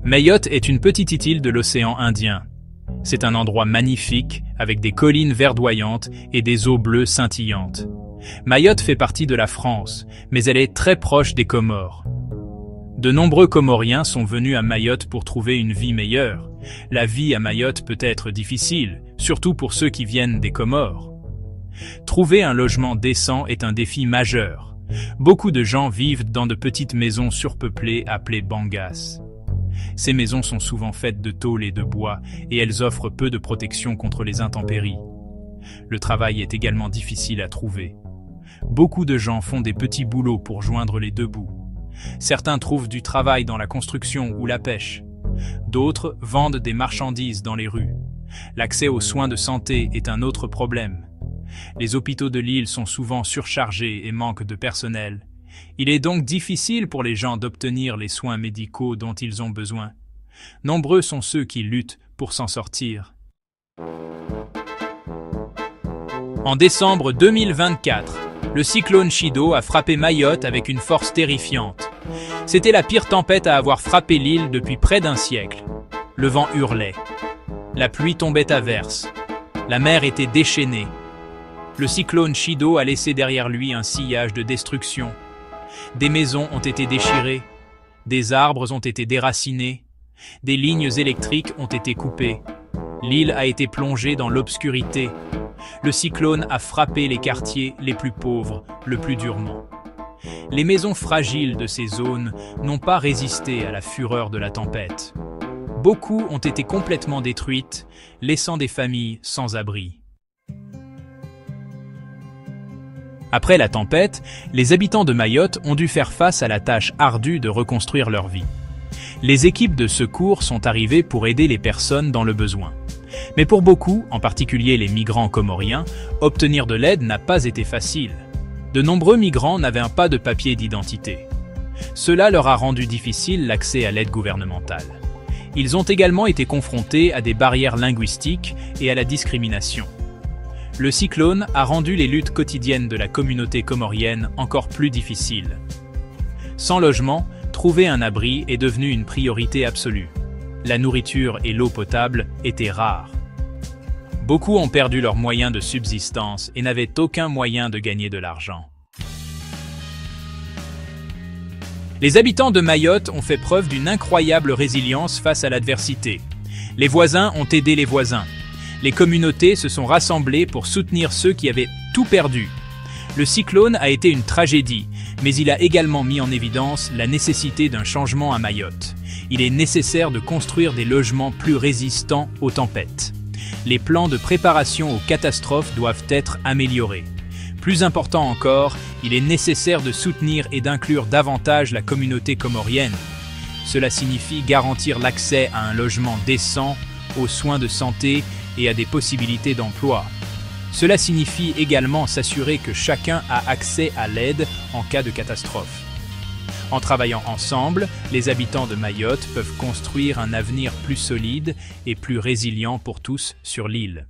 Mayotte est une petite île de l'océan Indien. C'est un endroit magnifique, avec des collines verdoyantes et des eaux bleues scintillantes. Mayotte fait partie de la France, mais elle est très proche des Comores. De nombreux Comoriens sont venus à Mayotte pour trouver une vie meilleure. La vie à Mayotte peut être difficile, surtout pour ceux qui viennent des Comores. Trouver un logement décent est un défi majeur. Beaucoup de gens vivent dans de petites maisons surpeuplées appelées bangas. Ces maisons sont souvent faites de tôle et de bois et elles offrent peu de protection contre les intempéries. Le travail est également difficile à trouver. Beaucoup de gens font des petits boulots pour joindre les deux bouts. Certains trouvent du travail dans la construction ou la pêche. D'autres vendent des marchandises dans les rues. L'accès aux soins de santé est un autre problème. Les hôpitaux de l'île sont souvent surchargés et manquent de personnel. Il est donc difficile pour les gens d'obtenir les soins médicaux dont ils ont besoin. Nombreux sont ceux qui luttent pour s'en sortir. En décembre 2024, le cyclone Chido a frappé Mayotte avec une force terrifiante. C'était la pire tempête à avoir frappé l'île depuis près d'un siècle. Le vent hurlait. La pluie tombait à verse. La mer était déchaînée. Le cyclone Chido a laissé derrière lui un sillage de destruction. Des maisons ont été déchirées, des arbres ont été déracinés, des lignes électriques ont été coupées. L'île a été plongée dans l'obscurité. Le cyclone a frappé les quartiers les plus pauvres le plus durement. Les maisons fragiles de ces zones n'ont pas résisté à la fureur de la tempête. Beaucoup ont été complètement détruites, laissant des familles sans abri. Après la tempête, les habitants de Mayotte ont dû faire face à la tâche ardue de reconstruire leur vie. Les équipes de secours sont arrivées pour aider les personnes dans le besoin. Mais pour beaucoup, en particulier les migrants comoriens, obtenir de l'aide n'a pas été facile. De nombreux migrants n'avaient pas de papier d'identité. Cela leur a rendu difficile l'accès à l'aide gouvernementale. Ils ont également été confrontés à des barrières linguistiques et à la discrimination. Le cyclone a rendu les luttes quotidiennes de la communauté comorienne encore plus difficiles. Sans logement, trouver un abri est devenu une priorité absolue. La nourriture et l'eau potable étaient rares. Beaucoup ont perdu leurs moyens de subsistance et n'avaient aucun moyen de gagner de l'argent. Les habitants de Mayotte ont fait preuve d'une incroyable résilience face à l'adversité. Les voisins ont aidé les voisins. Les communautés se sont rassemblées pour soutenir ceux qui avaient tout perdu. Le cyclone a été une tragédie, mais il a également mis en évidence la nécessité d'un changement à Mayotte. Il est nécessaire de construire des logements plus résistants aux tempêtes. Les plans de préparation aux catastrophes doivent être améliorés. Plus important encore, il est nécessaire de soutenir et d'inclure davantage la communauté comorienne. Cela signifie garantir l'accès à un logement décent, aux soins de santé et à des possibilités d'emploi. Cela signifie également s'assurer que chacun a accès à l'aide en cas de catastrophe. En travaillant ensemble, les habitants de Mayotte peuvent construire un avenir plus solide et plus résilient pour tous sur l'île.